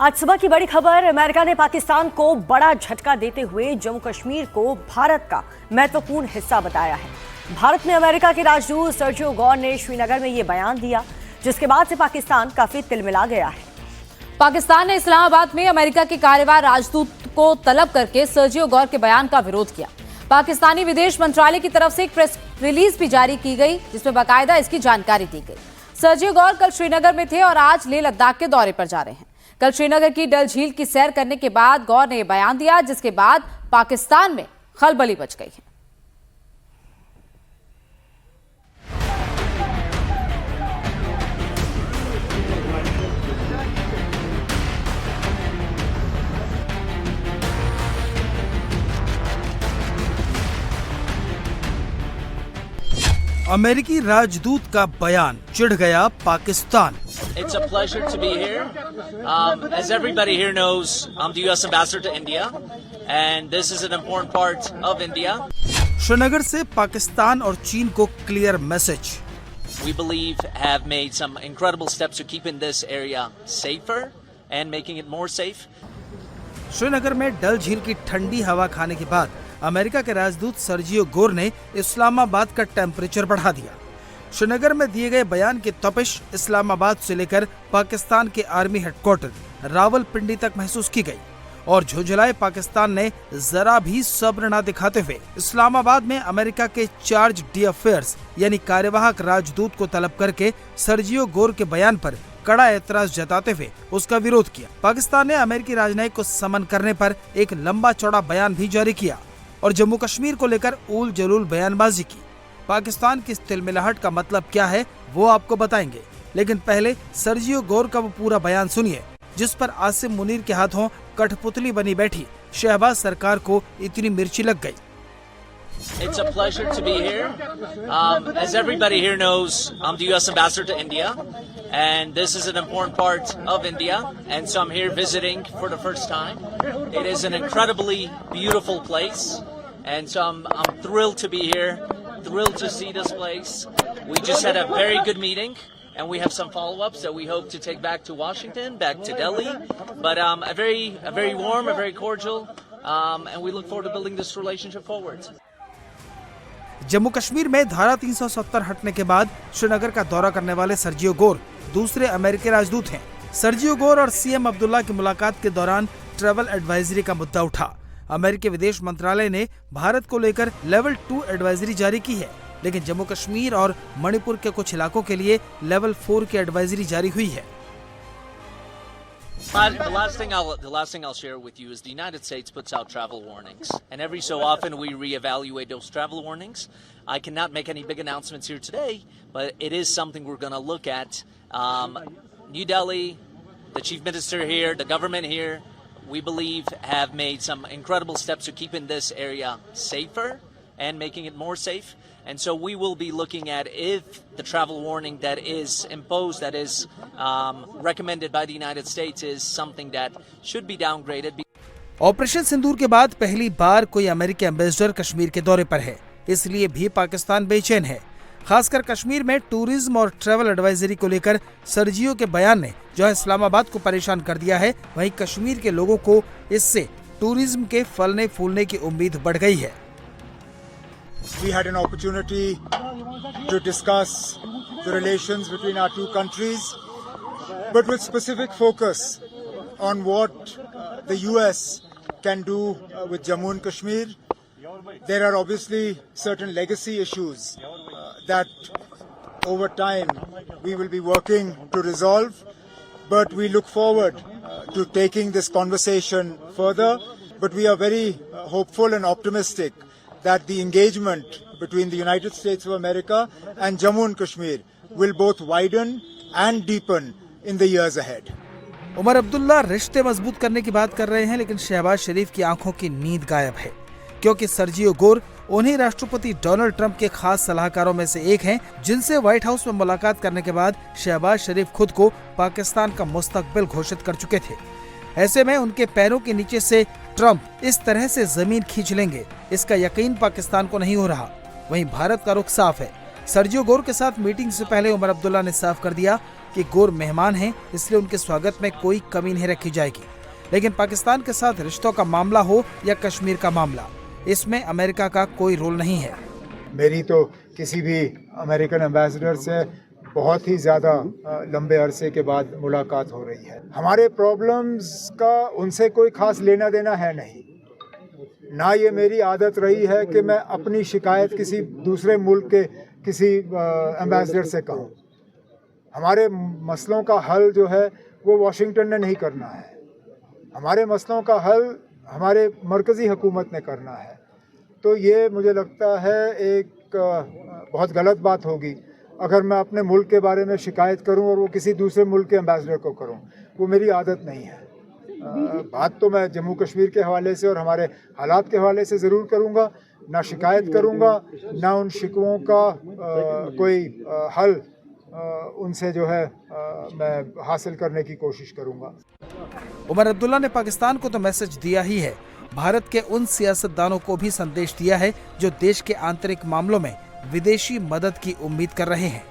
आज सुबह की बड़ी खबर। अमेरिका ने पाकिस्तान को बड़ा झटका देते हुए जम्मू कश्मीर को भारत का महत्वपूर्ण हिस्सा बताया है। भारत में अमेरिका के राजदूत सर्जियो गौर ने श्रीनगर में यह बयान दिया, जिसके बाद से पाकिस्तान काफी तिलमिला गया है। पाकिस्तान ने इस्लामाबाद में अमेरिका के कार्यवाहक राजदूत को तलब करके सर्जियो गौर के बयान का विरोध किया। पाकिस्तानी विदेश मंत्रालय की तरफ से एक प्रेस रिलीज भी जारी की गई, जिसमें बाकायदा इसकी जानकारी दी गई। सर्जियो गौर कल श्रीनगर में थे और आज लेह लद्दाख के दौरे पर जा रहे हैं। कल श्रीनगर की डल झील की सैर करने के बाद गौर ने यह बयान दिया, जिसके बाद पाकिस्तान में खलबली मच गई है। अमेरिकी राजदूत का बयान, चिढ़ गया Pakistan. It's a pleasure to be here. As everybody here knows, I'm the U.S. ambassador to India, and this is an important part of India. Srinagar से पाकिस्तान और चीन को clear message. We believe have made some incredible steps to keeping this area safer and making it more safe. Srinagar में डल झील की ठंडी हवा खाने के बाद अमेरिका के राजदूत सर्जियो गौर ने इस्लामाबाद का टेम्परेचर बढ़ा दिया। श्रीनगर में दिए गए बयान की तपिश इस्लामाबाद से लेकर पाकिस्तान के आर्मी हेडक्वार्टर रावलपिंडी तक महसूस की गई और झुंझलाए पाकिस्तान ने जरा भी सब्र न दिखाते हुए इस्लामाबाद में अमेरिका के चार्ज डी अफेयर्स यानी कार्यवाहक राजदूत को तलब करके सर्जियो गौर के बयान पर कड़ा एतराज जताते हुए उसका विरोध किया। पाकिस्तान ने अमेरिकी राजनयिक को समन करने पर एक लंबा चौड़ा बयान भी जारी किया और जम्मू कश्मीर को लेकर उल जलूल बयानबाजी की। पाकिस्तान की इस तिलमिलाहट का मतलब क्या है वो आपको बताएंगे, लेकिन पहले सर्जियो गौर का वो पूरा बयान सुनिए, जिस पर आसिम मुनीर के हाथों कठपुतली बनी बैठी शहबाज सरकार को इतनी मिर्ची लग गई। It's a pleasure to be here. As everybody here knows, I'm the U.S. ambassador to India, and this is an important part of India, and so I'm here visiting for the first time. It is an incredibly beautiful place, and so I'm thrilled to be here, thrilled to see this place. We just had a very good meeting, and we have some follow-ups that we hope to take back to Washington, back to Delhi, but a very warm, a very cordial, and we look forward to building this relationship forward. Jammu Kashmir में धारा 370 हटने के बाद श्रीनगर का दौरा करने वाले Sergio गौर दूसरे अमेरिकी राजदूत हैं। सर्जियो गौर और सीएम अब्दुल्ला की मुलाकात के दौरान ट्रैवल एडवाइजरी का मुद्दा उठा। अमेरिकी विदेश मंत्रालय ने भारत को लेकर लेवल 2 एडवाइजरी जारी की है, लेकिन जम्मू कश्मीर और मणिपुर के कुछ इलाकों के लिए लेवल 4 की एडवाइजरी जारी हुई है। The last thing I'll share with you is the United States puts out travel warnings, and every so often we reevaluate those travel warnings. I cannot make any big announcements here today, but it is something we're going to look at. New Delhi, the Chief Minister here, the government here, we believe have made some incredible steps to keeping this area safer and making it more safe. And so we will be looking at if the travel warning that is imposed, that is recommended by the United States, is something that should be downgraded. Operation Sindoor के बाद पहली बार कोई अमेरिकी ambassador Kashmir के दौरे पर है, इसलिए भी पाकिस्तान बेचैन है। खासकर कश्मीर में टूरिज्म और ट्रैवल एडवाइजरी को लेकर सर्जियो के बयान ने जो है इस्लामाबाद को परेशान कर दिया है, वहीं कश्मीर के लोगों को इससे टूरिज्म के फलने फूलने की उम्मीद बढ़ गई है। We had an opportunity to discuss the relations between our two countries, but with specific focus on what the US can do with Jammu and Kashmir. There are obviously certain legacy issues that over time we will be working to resolve, but we look forward to taking this conversation further. But we are very hopeful and optimistic that the engagement between the United States of America and Jammu and Kashmir will both widen and deepen in the years ahead. Omar Abdullah रिश्ते मजबूत करने की बात कर रहे हैं, लेकिन शहबाज शरीफ की आंखों की नींद गायब है, क्योंकि सर्जियो गौर उन्हीं राष्ट्रपति डोनाल्ड ट्रंप के खास सलाहकारों में से एक हैं, जिनसे व्हाइट हाउस में मुलाकात करने के बाद शहबाज शरीफ खुद को पाकिस्तान का मुस्तकबिल घोषित कर चुके थे। ऐसे में उनके पैरों के नीचे से ट्रंप इस तरह से जमीन खींच लेंगे, इसका यकीन पाकिस्तान को नहीं हो रहा। वहीं भारत का रुख साफ है। सर्जियो गौर के साथ मीटिंग से पहले उमर अब्दुल्ला ने साफ कर दिया, कि गोर मेहमान हैं, इसलिए उनके स्वागत में कोई कमी नहीं रखी जाएगी। लेकिन पाकिस्तान के साथ रिश्तों का मामला हो या कश्मीर का मामला, इसमें अमेरिका का कोई रोल नहीं है। मेरी तो किसी भी अमेरिकन एम्बेसडर से बहुत ही ज़्यादा लंबे अरसे के बाद मुलाकात हो रही है। हमारे प्रॉब्लम्स का उनसे कोई खास लेना देना है नहीं। ना ये मेरी आदत रही है कि मैं अपनी शिकायत किसी दूसरे मुल्क के किसी एम्बेसडर से कहूँ। हमारे मसलों का हल जो है वो वॉशिंगटन ने नहीं करना है। हमारे मसलों का हल हमारे मरकज़ी हुकूमत ने करना है। तो ये मुझे लगता है एक बहुत गलत बात होगी अगर मैं अपने मुल्क के बारे में शिकायत करूं और वो किसी दूसरे मुल्क के एम्बेसडर को करूं। वो मेरी आदत नहीं है। बात तो मैं जम्मू कश्मीर के हवाले से और हमारे हालात के हवाले से ज़रूर करूंगा। ना शिकायत करूंगा, ना उन शिकवों का कोई हल उनसे जो है मैं हासिल करने की कोशिश करूंगा। उमर अब्दुल्ला ने पाकिस्तान को तो मैसेज दिया ही है, भारत के उन सियासतदानों को भी संदेश दिया है जो देश के आंतरिक मामलों में विदेशी मदद की उम्मीद कर रहे हैं।